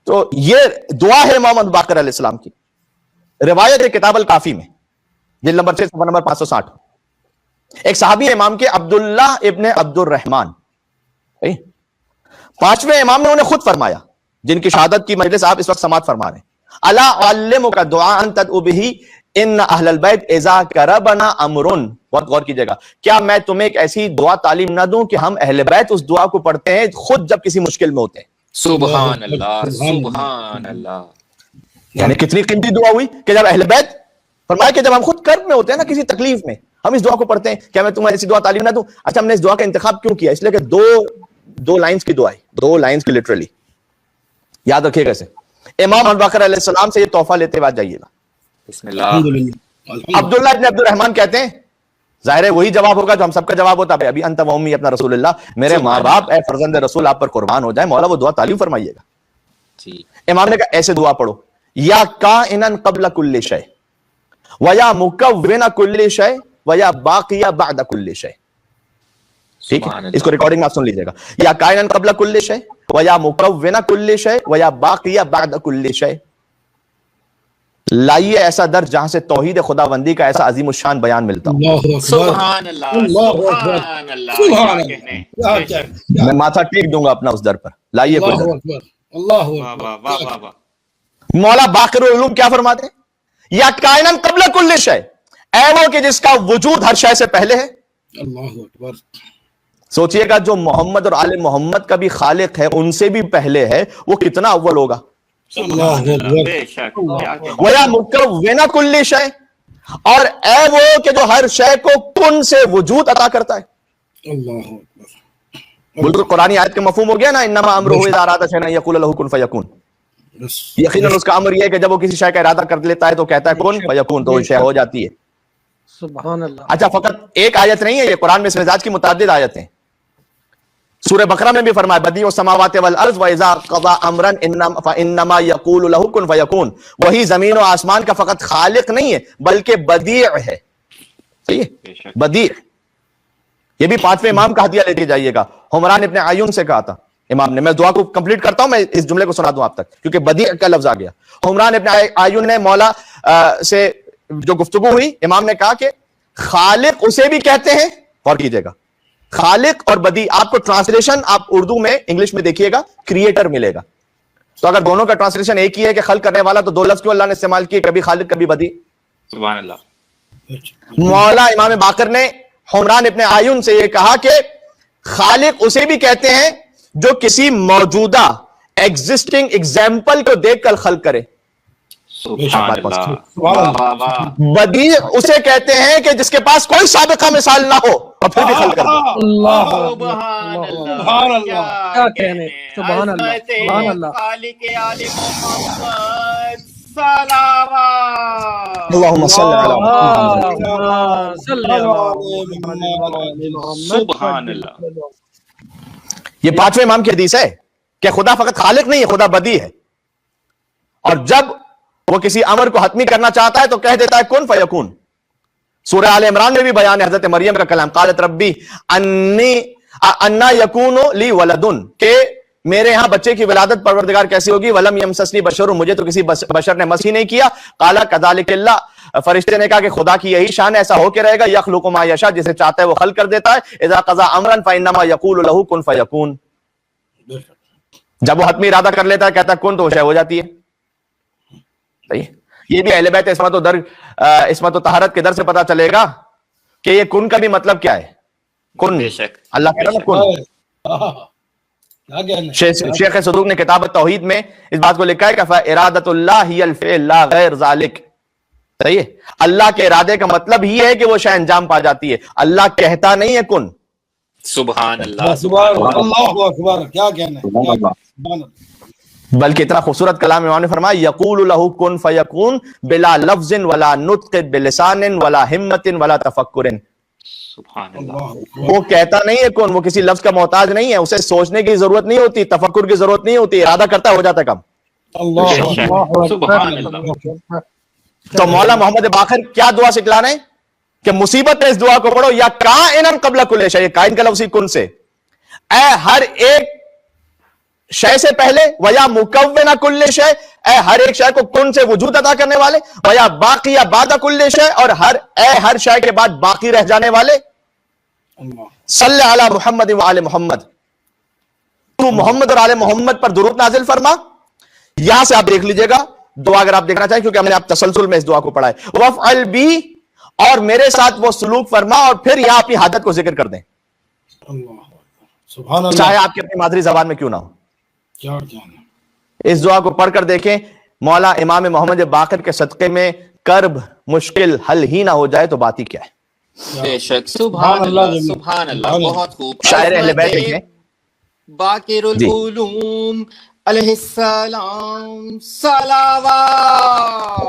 تو یہ دعا ہے امام ابو باقر علیہ السلام کی. روایت ہے کتاب الکافی میں جلد نمبر 6 صفحہ نمبر 560. ایک صحابی امام کے عبداللہ ابن عبد الرحمن، پانچویں امام نے انہیں خود فرمایا، جن کی شہادت کی مجلس آپ اس وقت سماعت فرما رہے ہیں. الا اعلمک دعاء تدعو به ان اہل البیت اذا کربنا امر. بہت غور کیجئے گا، کیا میں تمہیں ایک ایسی دعا تعلیم نہ دوں کہ ہم اہل بیت اس دعا کو پڑھتے ہیں خود جب کسی مشکل میں ہوتے ہیں. سبحان اللہ، سبحان اللہ. یعنی کتنی قیمتی دعا ہوئی کہ جب اہل بیت فرمایا کہ جب ہم خود کرب میں ہوتے ہیں نا، کسی تکلیف میں، ہم اس دعا کو پڑھتے ہیں. کیا میں تمہیں ایسی دعا تعلیم نہ دوں؟ اچھا، ہم نے اس دعا کا انتخاب کیوں کیا؟ اس لیے کہ دو لائنز کی دعا ہے، 2 لائنز کی لٹرلی. یاد رکھیے گا اسے. امام ابو بکر علیہ السلام سے یہ تحفہ لیتے ہوئے جائیے گا. بسم اللہ. عبداللہ ابن عبد الرحمن کہتے ہیں، ظاہر ہے وہی جواب ہوگا جو ہم سب کا جواب ہوتا ہے، ابھی انت و امی اپنا رسول اللہ، میرے ماں باپ اے فرزند رسول آپ پر قربان ہو جائے، مولا وہ دعا تعلیم فرمائیے گا. جی. امام نے کہا ایسے دعا پڑھو، یا کائنا قبل کل شیء ویا مکون کل شیء ویا باقیہ بعد کل شیء. ٹھیک ہے، اس کو ریکارڈنگ میں آپ سن لیجیے گا. یا کائنا قبل کل شیء ویا مکون کل شیء ویا باقیہ بعد کل شیء. لائیے ایسا درج جہاں سے توحید خداوندی کا ایسا عظیم الشان بیان ملتا ہو. سبحان اللہ، سبحان اللہ. میں ماتھا ٹیک دوں گا اپنا اس در پر. لائیے کوئی در. مولا باقر العلوم کیا فرماتے ہیں؟ یا کائناً قبل کل شیء، اے وہ کہ جس کا وجود ہر شے سے پہلے ہے. اللہ اکبر. سوچئے گا جو محمد اور آل محمد کا بھی خالق ہے ان سے بھی پہلے ہے، وہ کتنا اول ہوگا. وَيَا مُكَوِّنَ كُلِّ شَيْءٍ، اور اے وہ کہ جو ہر شے کو کن سے وجود عطا کرتا ہے. اللہ اکبر. بالکل قرآنی آیت کے مفہوم ہو گیا نا، انما امرہ اذا اراد شیئا ان یقول له کن فیکون. یقیناً اس کا امر یہ ہے کہ جب وہ کسی شے کا ارادہ کر لیتا ہے تو کہتا ہے کن فیکون، تو وہ شے ہو جاتی ہے. سبحان اللہ. اچھا، فقط ایک آیت نہیں ہے یہ، قرآن میں اس مزاج کی متعدد آیتیں. سورہ بقرہ میں بھی فرمایا بدیع السماوات والارض واذا قضى امرا فانما يقول له كن فيكون. وہی زمین و آسمان کا فقط خالق نہیں ہے بلکہ بدیع ہے. صحیح ہے، بدیع. یہ بھی پانچویں امام کا ہدیہ لے کے جائیے گا. حمران ابن عیون سے کہا تھا امام نے. میں دعا کو کمپلیٹ کرتا ہوں، میں اس جملے کو سنا دوں آپ تک کیونکہ بدیع کا لفظ آ گیا. حمران ابن عیون نے مولا سے جو گفتگو ہوئی، امام نے کہا کہ خالق اسے بھی کہتے ہیں. غور کیجیے گا، خالق اور بدیع. آپ کو ٹرانسلیشن آپ اردو میں انگلش میں دیکھیے گا کریٹر ملے گا. تو اگر دونوں کا ٹرانسلیشن ایک ہی ہے کہ خلق کرنے والا، تو 2 لفظ کیوں اللہ نے استعمال کیے، کبھی خالق کبھی بدیع. سبحان اللہ. مولا امام باقر نے حمران ابن عیون سے یہ کہا کہ خالق اسے بھی کہتے ہیں جو کسی موجودہ ایگزسٹنگ ایگزامپل کو دیکھ کر خلق کرے. سبحان اللہ. بدیع اسے کہتے ہیں کہ جس کے پاس کوئی سابقہ مثال نہ ہو اور پھر بھی خلق کر دے. اللہ سبحان اللہ. سبحان اللہ. کیا کہنے. سبحان اللہ، سبحان اللہ. خالق آل محمد صلوات. اللہم صلی علی محمد. سبحان اللہ. یہ پانچویں امام کی حدیث ہے کہ خدا فقط خالق نہیں ہے، خدا بدیع ہے. اور جب وہ کسی امر کو حتمی کرنا چاہتا ہے تو کہہ دیتا ہے کن فیکون. سورہ آل عمران میں بھی بیان ہے حضرت مریم کا کلام، قالت ربی انا یکون لی ولد، کہ میرے ہاں بچے کی ولادت پروردگار کیسی ہوگی. ولم یمسسنی بشر، مجھے تو کسی بشر نے مس ہی نہیں کیا. قال کذالک اللہ، فرشتے نے کہا کہ خدا کی یہی شان ہے، ایسا ہو کے رہے گا. یخلق ما یشاء، جسے چاہتا ہے وہ خلق کر دیتا ہے. اذا قضى امرا فانما یقول له کن فیکون. جب وہ حتمی ارادہ کر لیتا ہے کہتا ہے کن، تو وہ شے ہو جاتی ہے. صحیح. یہ بھی اہل بیت عصمت و طہارت کے در سے پتا چلے گا کہ یہ کن کا بھی مطلب کیا ہے. کن، بے شک. اللہ کہہ رہا نا کن. شیخ صدوق نے کتاب التوحید میں اس بات کو لکھا ہے کہ فَإِرَادَةُ اللَّهِ هِيَ الْفِعْلُ لَا غَيْرُ ذَلِكَ. صحیح ہے، اللہ کے ارادے کا مطلب ہی ہے کہ وہ شے انجام پا جاتی ہے. اللہ کہتا نہیں ہے کن. سبحان اللہ. سبحان اللہ اکبر. کیا کہنا ہے. سبحان اللہ. بلکہ اتنا خوبصورت کلام امام نے فرمایا یقول له کن فیکون بلا لفظ ولا نطق بلسان ولا ہمت ولا تفکر. سبحان اللہ. وہ کہتا نہیں ہے کن، وہ کسی لفظ کا محتاج نہیں ہے، اسے سوچنے کی ضرورت نہیں ہوتی، تفکر کی ضرورت نہیں ہوتی، ارادہ کرتا ہو جاتا ہے کم. اللہ. سبحان اللہ. تو مولا محمد باقر کیا دعا سکھلا رہے ہیں کہ مصیبت میں اس دعا کو پڑھو. یا کائن قبل کل شیء، کائن کا لفظ کن سے، اے ہر ایک شے سے پہلے، ویا مکون کل شے، اے ہر ایک شے کو کن سے وجود عطا کرنے والے، ویا باقی بعد کل شے، اور ہر شے کے بعد باقی رہ جانے والے. صلی علی محمد وآل محمد، تو محمد اور آل محمد پر درود نازل فرما. یہاں سے آپ دیکھ لیجئے گا دعا، اگر آپ دیکھنا چاہیں، کیونکہ ہم نے آپ تسلسل میں اس دعا کو پڑھا ہے. وفعل بی، اور میرے ساتھ وہ سلوک فرما، اور پھر یہاں اپنی حاجت کو ذکر کر دیں، سبحان اللہ. چاہے آپ کی اپنی مادری زبان میں کیوں نہ ہو. کیا کہنا. اس دعا کو پڑھ کر دیکھیں، مولا امام محمد باقر کے صدقے میں کرب مشکل حل ہی نہ ہو جائے تو بات ہی کیا ہے. بے شک. سبحان اللہ، سبحان اللہ. بہت خوب. شاعر اہل بیت لکھیں. باقر العلوم علیہ السلام صلوات.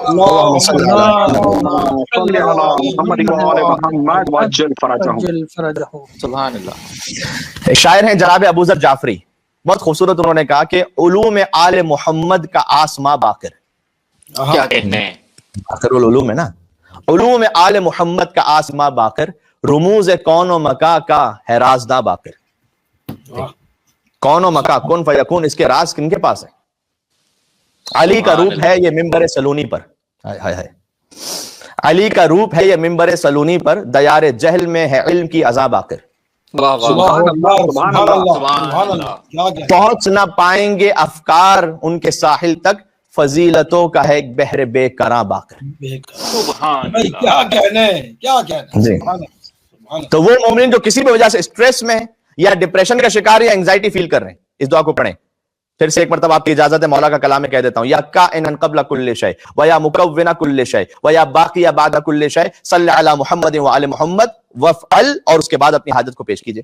اللهم صل صلی محمد وآل محمد وعجل فرجہ. عجل فرجہ. سبحان اللہ. ایک شاعر ہیں جناب ابو ذر جعفری، بہت خوبصورت انہوں نے کہا کہ علوم آل محمد کا آسما باقر. کیا کہتے ہیں؟ باقر العلوم ہے نا. علوم آل محمد کا آسما باقر، رموز کون و مکا کا ہے رازداں باقر. کون و مکا، کن فیکون، اس کے راز کن کے پاس ہے؟ علی کا روپ ہے یہ منبر سلونی پر. علی کا روپ ہے یہ منبر سلونی پر، دیار جہل میں ہے علم کی عزا باقر. واہ واہ. سبحان اللہ، سبحان سبحان اللہ، سبحان سبحان اللہ. اللہ. کیا کہنا. پہنچ نہ پائیں گے افکار ان کے ساحل تک، فضیلتوں کا ہے ایک بحر بے کراں باقر. سبحان بھائی اللہ. کیا کہنے ہیں، کیا کہنے. جی. سبحان اللہ، سبحان اللہ. تو وہ مومن جو کسی بھی وجہ سے اسٹریس میں یا ڈپریشن کا شکار یا انگزائٹی فیل کر رہے ہیں، اس دعا کو پڑھیں. پھر سے ایک مرتبہ آپ کی اجازت ہے، مولا کا کلام میں کہہ دیتا ہوں. یا کائنا قبل کل شیء ویا مکون کل شیء ویا باقی بعد کل شیء، صلی علی محمد وآل محمد وفعل، اور اس کے بعد اپنی حاجت کو پیش کیجئے.